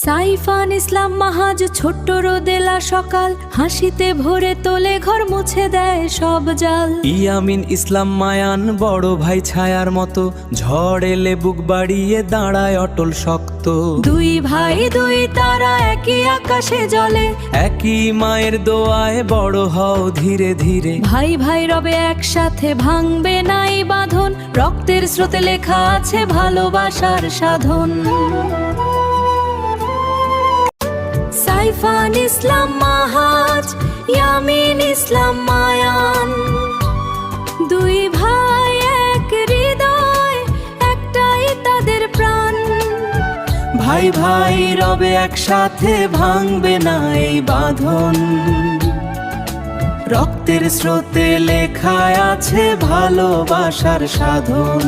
সাইফান ইসলাম মাহাজ ছোট্ট রোদেলা সকাল, হাসিতে ভরে তোলে ঘর, মুছে দেয় সব জাল। ইয়ামিন ইসলাম মায়ান বড় ভাই ছায়ার মতো, ঝড় এলে বুক বাড়িয়ে দাঁড়ায় অটল শক্ত। দুই ভাই দুই তারা একই আকাশে জ্বলে, একই মায়ের দোয়ায় বড় হও ধীরে ধীরে। ভাই ভাই রবে একসাথে, ভাঙবে নাই বাঁধন, রক্তের স্রোতে লেখা আছে ভালোবাসার সাধন। সাইফান ইসলাম মাহাজ, ইয়ামিন ইসলাম মায়ান, দুই ভাই এক হৃদয়, একটাই তাদের প্রাণ। ভাই ভাই রবে একসাথে, ভাঙবে না এই বাঁধন, রক্তের স্রোতে লেখা আছে ভালোবাসার সাধন।